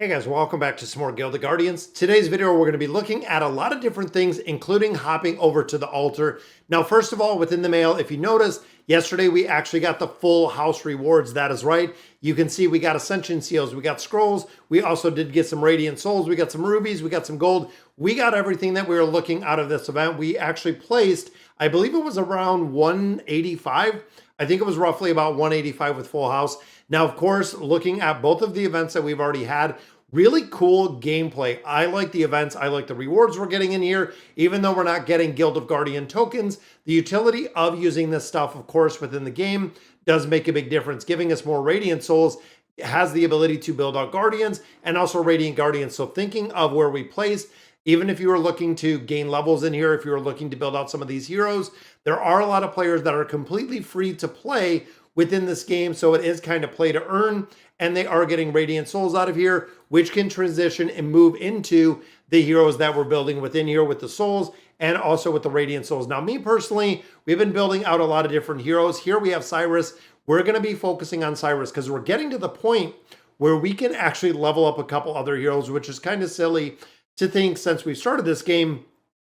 Hey guys, welcome back to some more Gilded Guardians. Today's video, we're going to be looking at a lot of different things, including hopping over to the altar. Now, first of all, within the mail, if you noticed, yesterday we actually got the full house rewards. That is right. You can see we got Ascension Seals, we got Scrolls, we also did get some Radiant Souls, we got some Rubies, we got some Gold. We got everything that we were looking out of this event. We actually placed, I believe it was around 185. I think it was roughly about 185 with Full House. Now, of course, looking at both of the events that we've already had, really cool gameplay. I like the events. I like the rewards we're getting in here. Even though we're not getting Guild of Guardian tokens, the utility of using this stuff, of course, within the game does make a big difference. Giving us more Radiant Souls has the ability to build out Guardians and also Radiant Guardians. So thinking of where we placed, even if you were looking to gain levels in here, if you were looking to build out some of these heroes, there are a lot of players that are completely free to play within this game. So it is kind of play to earn, and they are getting Radiant Souls out of here, which can transition and move into the heroes that we're building within here with the souls and also with the Radiant Souls. Now, me personally, we've been building out a lot of different heroes. Here we have Cyrus. We're going to be focusing on Cyrus because we're getting to the point where we can actually level up a couple other heroes, which is kind of silly to think since we started this game,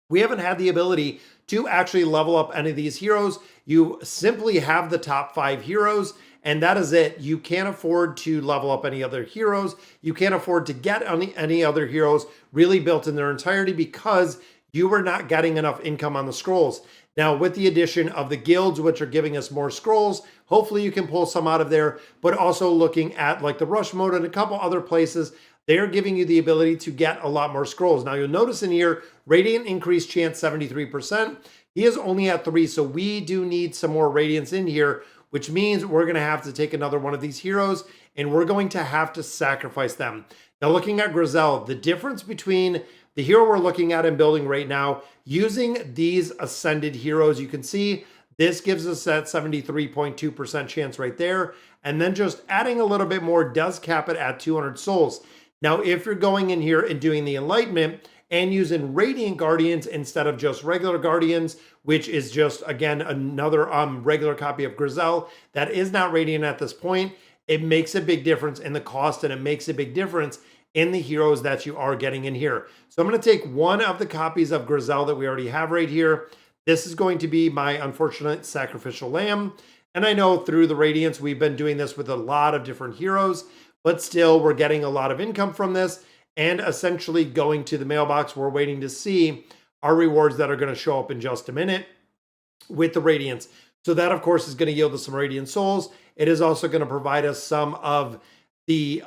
we haven't had the ability to actually level up any of these heroes. You simply have the top 5 heroes, and that is it. You can't afford to level up any other heroes. You can't afford to get any other heroes really built in their entirety because you were not getting enough income on the scrolls. Now, with the addition of the guilds, which are giving us more scrolls, hopefully you can pull some out of there, but also looking at like the rush mode and a couple other places, they're giving you the ability to get a lot more scrolls. Now, you'll notice in here, Radiant increase chance 73%. He is only at 3, so we do need some more Radiance in here, which means we're going to have to take another one of these heroes, and we're going to have to sacrifice them. Now, looking at Grizel, the difference between the hero we're looking at and building right now, using these Ascended heroes, you can see this gives us that 73.2% chance right there, and then just adding a little bit more does cap it at 200 souls. Now, if you're going in here and doing the Enlightenment and using Radiant Guardians instead of just regular Guardians, which is just, again, another regular copy of Grizel that is not Radiant at this point, it makes a big difference in the cost, and it makes a big difference in the heroes that you are getting in here. So I'm going to take one of the copies of Grizel that we already have right here. This is going to be my unfortunate Sacrificial Lamb. And I know through the Radiance, we've been doing this with a lot of different heroes, but still we're getting a lot of income from this. And essentially going to the mailbox, we're waiting to see our rewards that are going to show up in just a minute with the Radiance. So that, of course, is going to yield us some Radiant Souls. It is also going to provide us some of the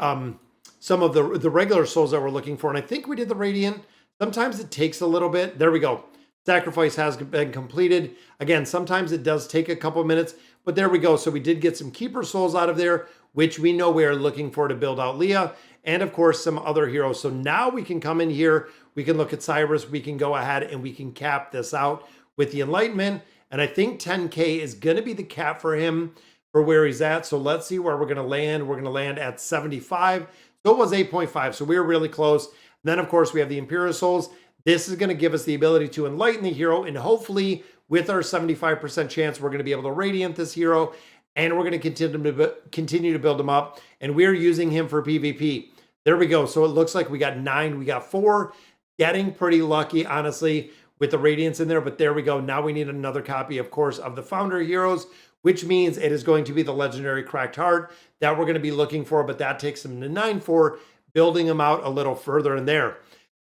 regular souls that we're looking for. And I think we did the Radiant. Sometimes it takes a little bit. There we go. Sacrifice has been completed. Again, sometimes it does take a couple of minutes, but there we go. So we did get some Keeper Souls out of there, which we know we are looking for to build out Leah, and of course some other heroes. So now we can come in here, we can look at Cyrus, we can go ahead and we can cap this out with the Enlightenment. And I think 10K is going to be the cap for him for where he's at. So let's see where we're going to land. We're going to land at 75. So it was 8.5. So we were really close. And then of course we have the Imperial Souls. This is going to give us the ability to enlighten the hero, and hopefully with our 75% chance, we're going to be able to Radiant this hero, and we're going to continue to build him up, and we're using him for PvP. There we go. So it looks like we got 9, we got 4, getting pretty lucky, honestly, with the Radiance in there, but there we go. Now we need another copy, of course, of the Founder Heroes, which means it is going to be the Legendary Cracked Heart that we're going to be looking for, but that takes them to 9 for building them out a little further in there.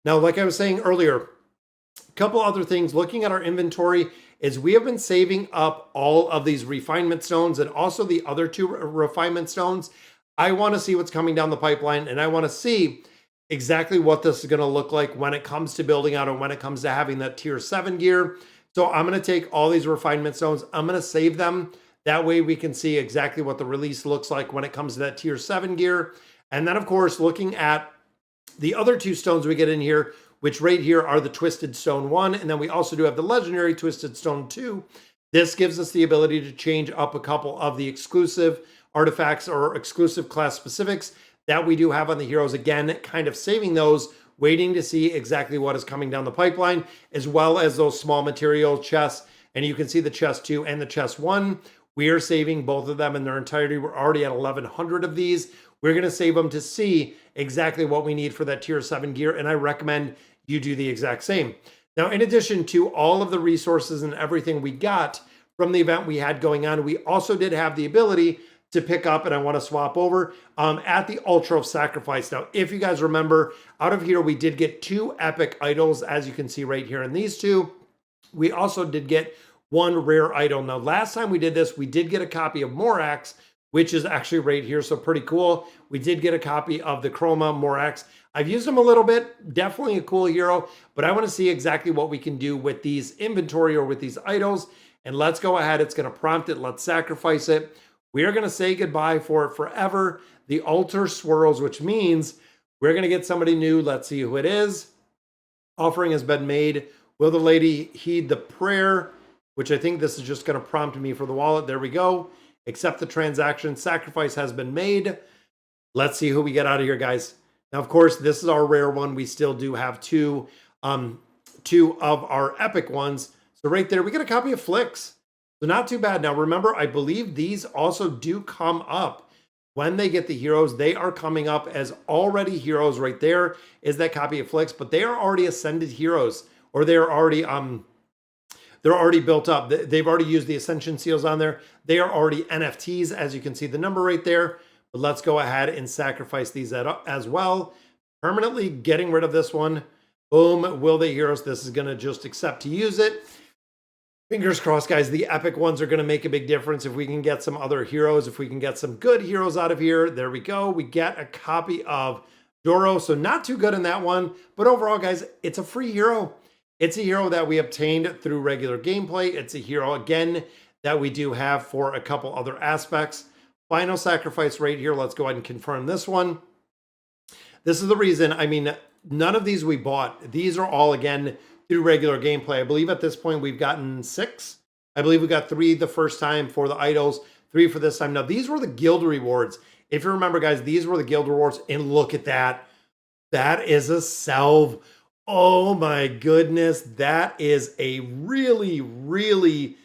Now, like I was saying earlier, a couple other things, looking at our inventory, is we have been saving up all of these refinement stones and also the other 2 refinement stones. I want to see what's coming down the pipeline, and I want to see exactly what this is going to look like when it comes to building out and when it comes to having that tier 7 gear. So I'm going to take all these refinement stones, I'm going to save them. That way we can see exactly what the release looks like when it comes to that tier 7 gear. And then, of course, looking at the other 2 stones we get in here, which right here are the Twisted Stone 1, and then we also do have the Legendary Twisted Stone 2. This gives us the ability to change up a couple of the exclusive artifacts or exclusive class specifics that we do have on the heroes. Again, kind of saving those, waiting to see exactly what is coming down the pipeline, as well as those small material chests. And you can see the chest 2 and the chest 1, We are saving both of them in their entirety. We're already at 1,100 of these. We're going to save them to see exactly what we need for that tier 7 gear. And I recommend you do the exact same. Now, in addition to all of the resources and everything we got from the event we had going on, we also did have the ability to pick up, and I want to swap over, at the Altar of Sacrifice. Now, if you guys remember, out of here, we did get 2 epic idols, as you can see right here in these 2. We also did get 1 rare idol. Now, last time we did this, we did get a copy of Morax, which is actually right here, so pretty cool. We did get a copy of the Chroma Morax. I've used him a little bit, definitely a cool hero, but I want to see exactly what we can do with these inventory or with these idols. And let's go ahead, it's going to prompt it, let's sacrifice it. We are going to say goodbye for it forever. The altar swirls, which means we're going to get somebody new. Let's see who it is. Offering has been made. Will the lady heed the prayer? Which I think this is just going to prompt me for the wallet. There we go. Accept the transaction. Sacrifice has been made. Let's see who we get out of here, guys. Now, of course, this is our rare one. We still do have two of our epic ones. So right there, we get a copy of Flix. So not too bad. Now, remember, I believe these also do come up when they get the heroes. They are coming up as already heroes. Right there is that copy of Flix, but they are already ascended heroes, or they're already built up. They've already used the ascension seals on there. They are already NFTs, as you can see the number right there. But let's go ahead and sacrifice these as well. Permanently getting rid of this one. Boom, will the heroes. This is going to just accept to use it. Fingers crossed, guys. The epic ones are going to make a big difference. If we can get some other heroes, if we can get some good heroes out of here, there we go. We get a copy of Doro, so not too good in that one. But overall, guys, it's a free hero. It's a hero that we obtained through regular gameplay. It's a hero, again, that we do have for a couple other aspects. Final sacrifice right here. Let's go ahead and confirm this one. This is the reason, I mean, none of these we bought. These are all, again, through regular gameplay. I believe at this point we've gotten 6. I believe we got 3 the first time for the idols, 3 for this time. Now, these were the guild rewards. If you remember, guys, these were the guild rewards. And look at that. That is a salve. Oh my goodness. That is a really, really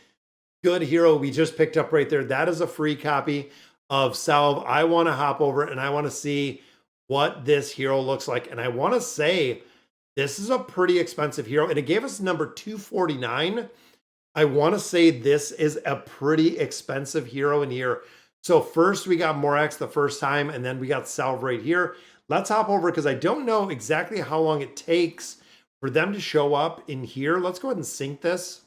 good hero we just picked up right there. That is a free copy of salve. I want to hop over and I want to see what this hero looks like. And I want to say, this is a pretty expensive hero, and it gave us number 249. I want to say this is a pretty expensive hero in here. So first we got Morax the first time, and then we got Salve right here. Let's hop over because I don't know exactly how long it takes for them to show up in here. Let's go ahead and sync this.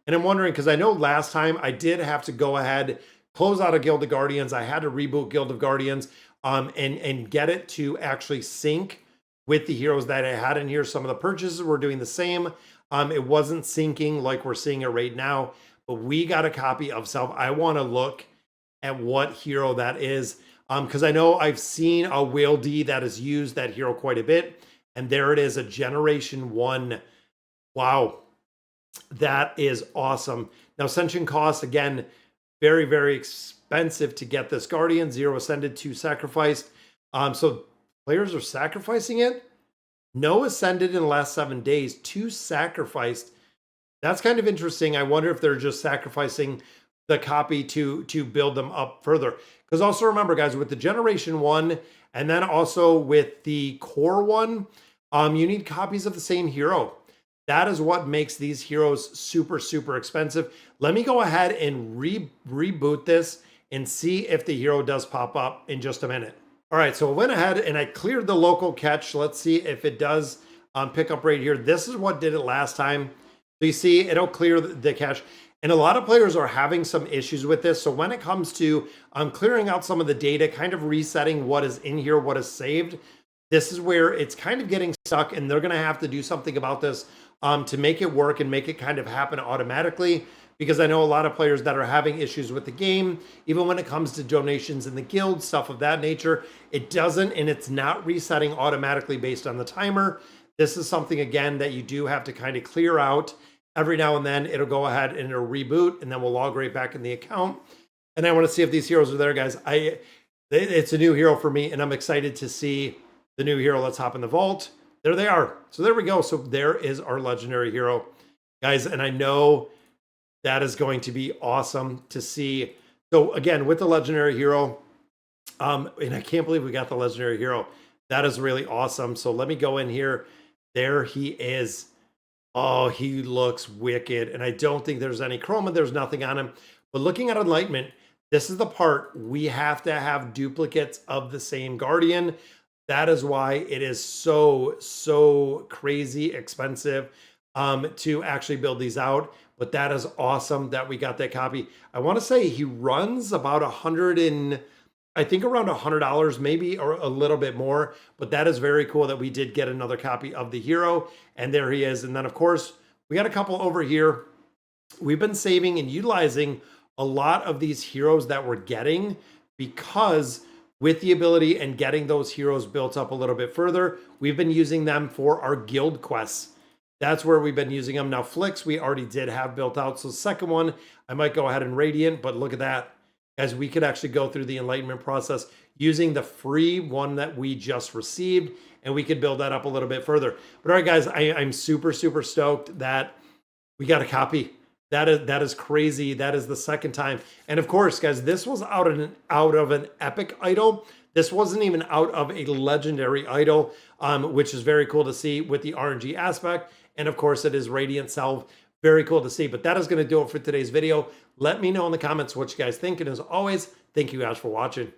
And I'm wondering, because I know last time I did have to go ahead, close out of Guild of Guardians. I had to reboot Guild of Guardians and get it to actually sync with the heroes that I had in here. Some of the purchases were doing the same. It wasn't syncing like we're seeing it right now, but we got a copy of Salve. I want to look at what hero that is, because I know I've seen a Whale D that has used that hero quite a bit, and there it is, a Generation 1. Wow, that is awesome. Now, Ascension cost, again, very, very expensive to get this Guardian. 0 ascended, 2 sacrificed. So players are sacrificing it. No ascended in the last 7 days, 2 sacrificed. That's kind of interesting. I wonder if they're just sacrificing the copy to build them up further. Because also remember, guys, with the Generation 1 and then also with the Core 1, you need copies of the same hero. That is what makes these heroes super, super expensive. Let me go ahead and reboot this and see if the hero does pop up in just a minute. All right, so I went ahead and I cleared the local cache. Let's see if it does pick up right here. This is what did it last time. So you see, it'll clear the cache. And a lot of players are having some issues with this. So when it comes to clearing out some of the data, kind of resetting what is in here, what is saved, this is where it's kind of getting stuck, and they're going to have to do something about this to make it work and make it kind of happen automatically. Because I know a lot of players that are having issues with the game, even when it comes to donations in the guild, stuff of that nature, it doesn't, and it's not resetting automatically based on the timer. This is something, again, that you do have to kind of clear out. Every now and then it'll go ahead and it'll reboot, and then we'll log right back in the account. And I want to see if these heroes are there, guys. It's a new hero for me, and I'm excited to see the new hero. Let's hop in the vault. There they are. So there we go. So there is our legendary hero, guys. And I know That is going to be awesome to see. So again, with the legendary hero, and I can't believe we got the legendary hero. That is really awesome. So let me go in here. There he is. Oh, he looks wicked. And I don't think there's any chroma. There's nothing on him. But looking at Enlightenment, this is the part we have to have duplicates of the same Guardian. That is why it is so crazy expensive to actually build these out. But that is awesome that we got that copy. I want to say he runs about I think around $100 maybe, or a little bit more, but that is very cool that we did get another copy of the hero, and there he is. And then of course, we got a couple over here. We've been saving and utilizing a lot of these heroes that we're getting, because with the ability and getting those heroes built up a little bit further, we've been using them for our guild quests. That's where we've been using them. Now, Flicks, we already did have built out. So second one, I might go ahead and Radiant, but look at that. Guys, we could actually go through the Enlightenment process using the free one that we just received, and we could build that up a little bit further. But all right, guys, I'm super stoked that we got a copy. That is crazy. That is the second time. And of course, guys, this was out of an epic idol. This wasn't even out of a legendary idol, which is very cool to see with the RNG aspect. And of course, it is Radiant Salve. Very cool to see. But that is going to do it for today's video. Let me know in the comments what you guys think. And as always, thank you guys for watching.